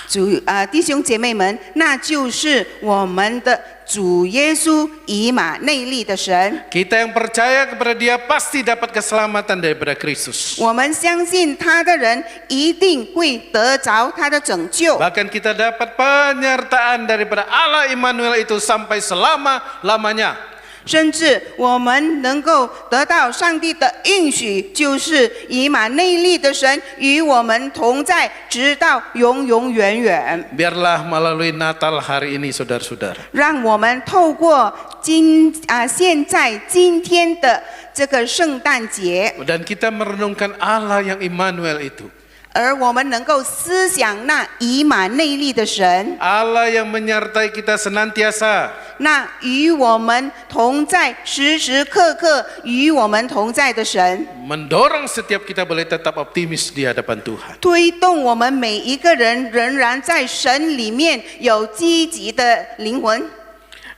[SPEAKER 4] 弟兄姐妹们，那就是我们的主耶稣以马内利的神。
[SPEAKER 3] Kita yang percaya kepada Dia pasti dapat keselamatan daripada Kristus.
[SPEAKER 4] 我们相信他的人一定会得着他的拯救，
[SPEAKER 3] Bahkan kita dapat penyertaan daripada Allah Immanuel itu sampai selama-lamanya.
[SPEAKER 4] 甚至我们能够得到上帝的应许，就是以马内利的神与我们同在，直到永永远远。
[SPEAKER 3] Biarlah melalui Natal hari ini, saudara-saudara,
[SPEAKER 4] 让我们透过现在今天的这个圣诞节，
[SPEAKER 3] dan kita merenungkan Allah yang Immanuel itu.
[SPEAKER 4] 而我们能够思想那以马内利的神，
[SPEAKER 3] Allah yang menyertai kita senantiasa.
[SPEAKER 4] 那与我们同在、时时刻刻与我们同在的神，
[SPEAKER 3] Mendorong setiap kita boleh tetap optimis di hadapan Tuhan.
[SPEAKER 4] 推动我们每一个人仍然在神里面有积极的灵魂。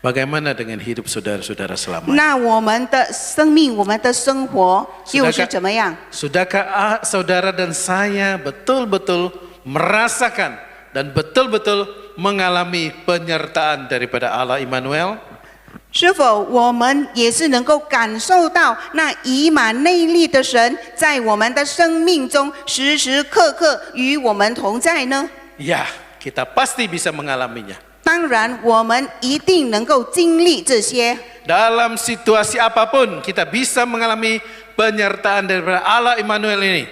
[SPEAKER 3] Bagaimana dengan hidup saudara-saudara selama ini?
[SPEAKER 4] 那我们的生命、我们的生活又是怎么样？
[SPEAKER 3] Sudahkah saudara dan saya betul-betul merasakan dan betul-betul mengalami penyertaan daripada Allah Immanuel?
[SPEAKER 4] 是否我们也是能够感受到那以马内利的神在我们的生命中时时刻刻与我们同在呢？
[SPEAKER 3] Ya, kita pasti bisa mengalaminya.
[SPEAKER 4] 当然，我们一定能够经历这些。
[SPEAKER 3] Dalam situasi apapun kita bisa mengalami penyertaan daripada Allah Immanuel ini.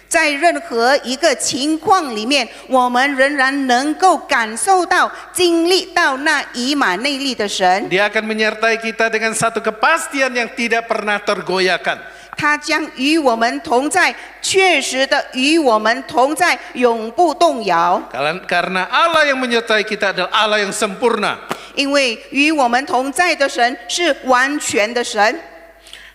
[SPEAKER 4] 在任何一个情况里面，我们仍然能够感受到、经历到那以马内利的神，
[SPEAKER 3] Dia akan menyertai kita dengan satu kepastian yang tidak pernah tergoyahkan.
[SPEAKER 4] 他将与我们同在，确实的与我们同在，永不动摇。
[SPEAKER 3] Karena Allah yang menyertai kita adalah Allah yang sempurna.
[SPEAKER 4] 因为与我们同在的神是完全的神。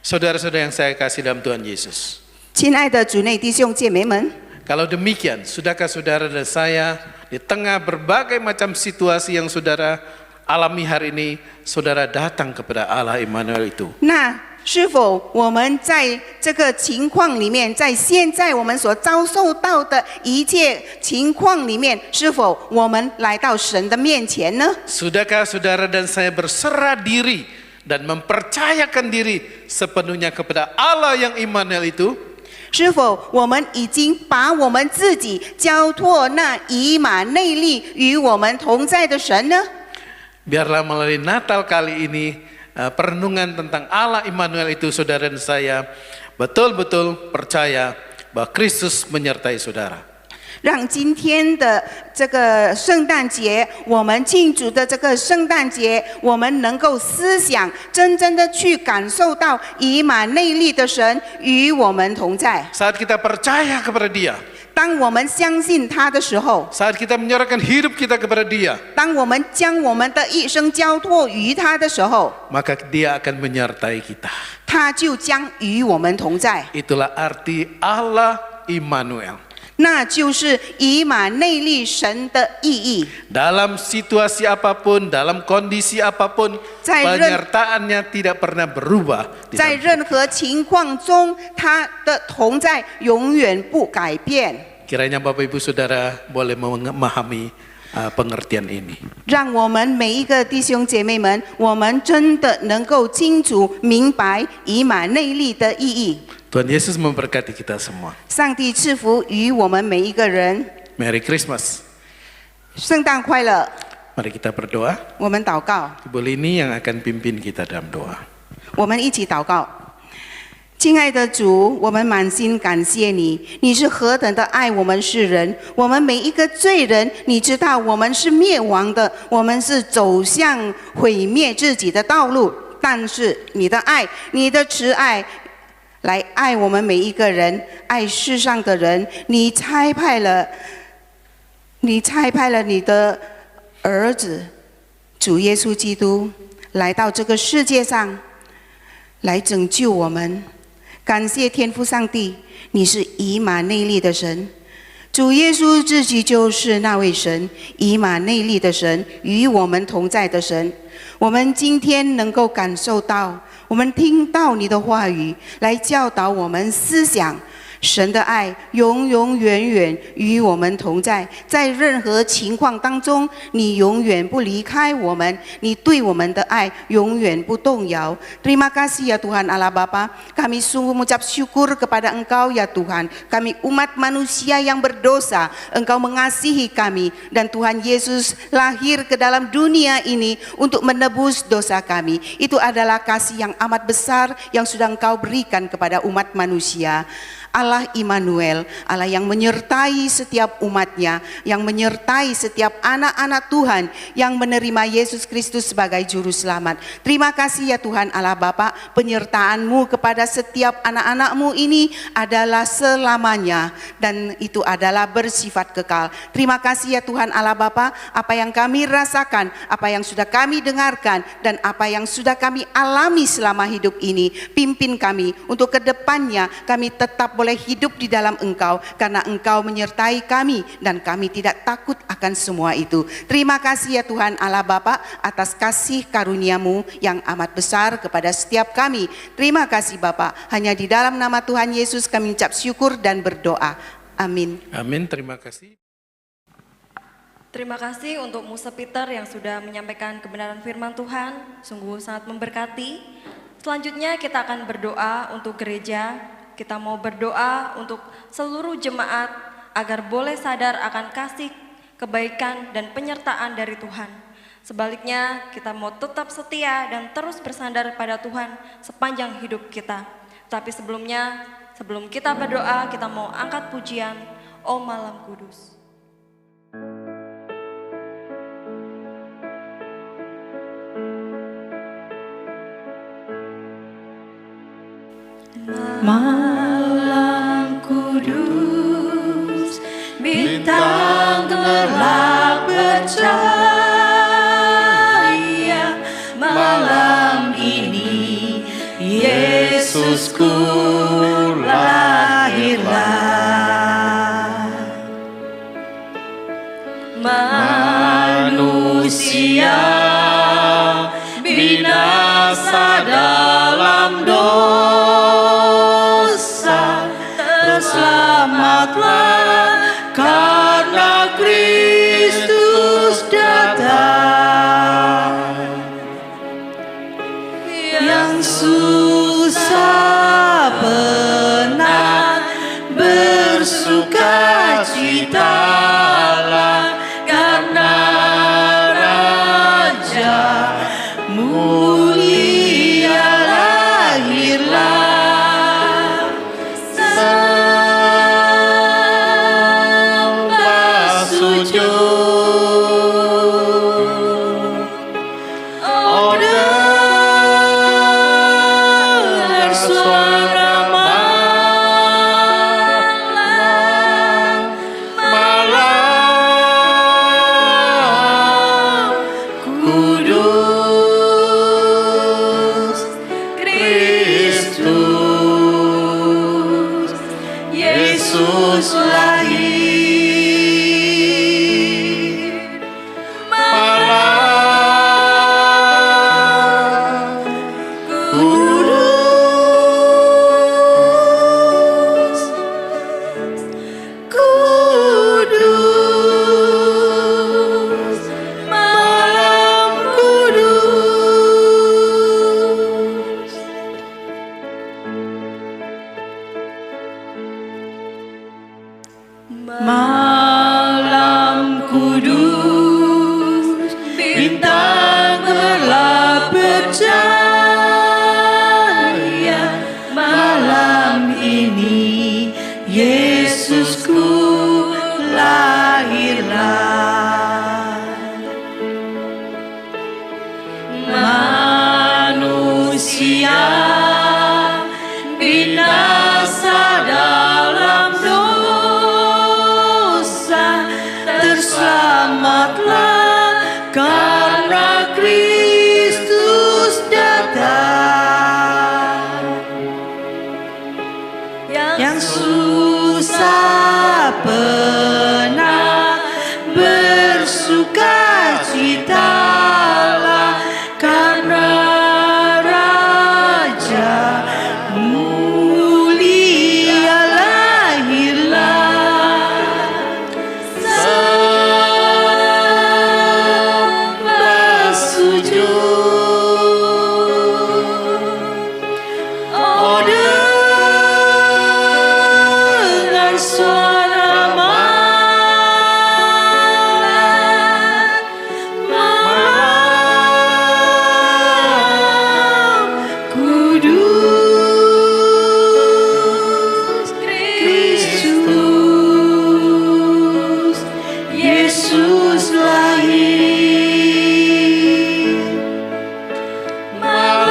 [SPEAKER 3] Saudara-saudara yang saya kasih dalam Tuhan Yesus.
[SPEAKER 4] 亲爱的主内弟兄姐妹们，
[SPEAKER 3] Kalau demikian, sudahkah saudara dan saya di tengah berbagai macam situasi yang saudara alami hari ini, saudara datang kepada Allah Immanuel itu?
[SPEAKER 4] 那是否我们在这个情况里面，在现在我们所遭受到的一切情况里面，是否我们来到神的面前呢？
[SPEAKER 3] Sudahkah saudara dan saya berserah diri dan mempercayakan diri sepenuhnya kepada Allah yang Immanuel itu?
[SPEAKER 4] 是否我们已经把我们自己交托那以马内利与我们同在的神呢？
[SPEAKER 3] Biarlah melalui Natal kali ini perenungan tentang Allah Immanuel itu saudara dan saya betul-betul percaya bahwa Kristus menyertai saudara.
[SPEAKER 4] 让今天的这个圣诞节，我们庆祝的这个圣诞节，我们能够思想，真正的去感受到以马内利的神与我们同在。
[SPEAKER 3] Saat kita percaya kepada Dia,
[SPEAKER 4] 当我们相信他的时候，
[SPEAKER 3] saat kita menyerahkan hidup kita kepada Dia,
[SPEAKER 4] 当我们将我们的一生交托于他的时候，
[SPEAKER 3] maka Dia akan menyertai kita.
[SPEAKER 4] 他就将与我们同在。
[SPEAKER 3] Itulah arti Allah Immanuel.
[SPEAKER 4] 那就是以马内利神的意义。
[SPEAKER 3] Dalam situasi apapun, dalam kondisi apapun,
[SPEAKER 4] 在任-
[SPEAKER 3] penyertaannya tidak pernah berubah. di
[SPEAKER 4] 在
[SPEAKER 3] dalam
[SPEAKER 4] 任何情况中，他的同在永远不改变。
[SPEAKER 3] Kiranya Bapak Ibu Saudara boleh memahami pengertian ini.
[SPEAKER 4] 让我们每一个弟兄姐妹们，我们真的能够清楚明白以马内利的意义。
[SPEAKER 3] Tuhan Yesus memberkati kita semua.
[SPEAKER 4] 上帝赐福于我们每一个人。
[SPEAKER 3] Merry Christmas.
[SPEAKER 4] 圣诞快乐！
[SPEAKER 3] Mari kita berdoa.
[SPEAKER 4] 我们祷告，
[SPEAKER 3] Ibu Lini yang akan pimpin kita dalam doa.
[SPEAKER 4] 我们一起祷告。亲爱的主，我们满心感谢你，你是何等的爱我们世人，我们每一个罪人，你知道我们是灭亡的，我们是走向毁灭自己的道路，但是你的爱，你的慈爱，来爱我们每一个人，爱世上的人，你差派了你的儿子主耶稣基督来到这个世界上，来拯救我们。感谢天父上帝，你是以马内利的神，主耶稣自己就是那位神，以马内利的神，与我们同在的神。我们今天能够感受到，我们听到你的话语，来教导我们思想。神的爱永永远远与我们同在，在任何情况当中，你永远不离开我们，你对我们的爱永远不动摇。Terima kasih ya Tuhan Allah Bapa, kami sungguh mengucap syukur kepada Engkau ya Tuhan. Kami umat manusia yang berdosa, Engkau mengasihi kami, dan Tuhan Yesus lahir ke dalam dunia ini untuk menebus dosa kami. Itu adalah kasih yang amat besar yang sudah Engkau berikan kepada umat manusia. Allah Immanuel, Allah yang menyertai setiap umatnya, yang menyertai setiap anak-anak Tuhan yang menerima Yesus Kristus sebagai Juru Selamat. Terima kasih ya Tuhan Allah Bapa, penyertaan-Mu kepada setiap anak-anak-Mu ini adalah selamanya dan itu adalah bersifat kekal. Terima kasih ya Tuhan Allah Bapa, apa yang kami rasakan, apa yang sudah kami dengarkan, dan apa yang sudah kami alami selama hidup ini, pimpin kami untuk kedepannya kami tetap boleh hidup di dalam Engkau, karena Engkau menyertai kami dan kami tidak takut akan semua itu. Terima kasih ya Tuhan Allah Bapa atas kasih karunia-Mu yang amat besar kepada setiap kami. Terima kasih Bapa, hanya di dalam nama Tuhan Yesus kami ucap syukur dan berdoa. Amin.
[SPEAKER 3] Amin, terima kasih.
[SPEAKER 1] Terima kasih untuk Musa Peter yang sudah menyampaikan kebenaran firman Tuhan, sungguh sangat memberkati. Selanjutnya kita akan berdoa untuk gereja. Kita mau berdoa untuk seluruh jemaat agar boleh sadar akan kasih, kebaikan, dan penyertaan dari Tuhan. Sebaliknya, kita mau tetap setia dan terus bersandar pada Tuhan sepanjang hidup kita. Tapi sebelumnya, sebelum kita berdoa, kita mau angkat pujian, O Malam Kudus.
[SPEAKER 5] Malam kudus, bintang gelap bercahaya. Malam ini Yesusku lahirlah. Manusia binasa dalam dosa, terselamatlah karena Kristus datang. Yang susah penat mulia lahirlah sembah sujud. Oh, dengar suara malam, malam kudus Kristus Yesus lahir. Malam kudus, kudus, malam kudus. Malam kudus, bintang gelap bercahaya. Malam ini Yesusku lahirlah. Manusia binasa dalam dosa, terselamatlah karena Kristus datang. Yang susah pernah bersuka citalah karena Raja mulia lahirlah. Sembah sujud. Oh, dengar suara malam, malam kudus Kristus Yesus lahir. Malam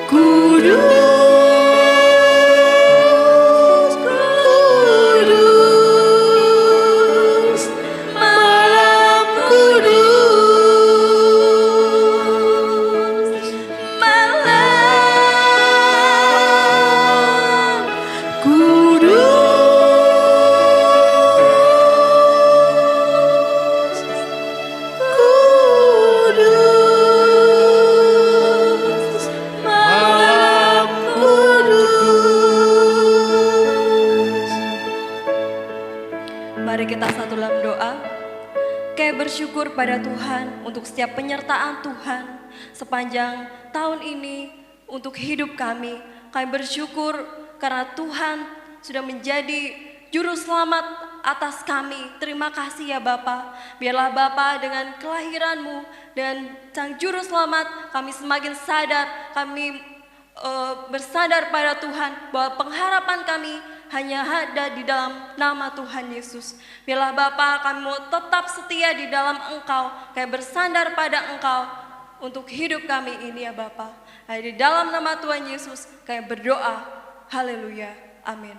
[SPEAKER 5] kudus, kudus, malam kudus, malam kudus, kudus, malam kudus.
[SPEAKER 1] Mari kita satu dalam doa. Kayak bersyukur pada Tuhan untuk setiap penyertaan Tuhan sepanjang tahun ini untuk hidup kami. Kami bersyukur karena Tuhan sudah menjadi juru selamat atas kami. Terima kasih ya Bapa. Biarlah Bapa dengan kelahiranmu dan Sang Juru Selamat kami semakin sadar, kami bersandar pada Tuhan bahwa pengharapan kami hanya ada di dalam nama Tuhan Yesus. Biarlah Bapa kami mau tetap setia di dalam Engkau, kayak bersandar pada Engkau untuk hidup kami ini ya Bapa. Di dalam nama Tuhan Yesus kami berdoa. Haleluya. Amin.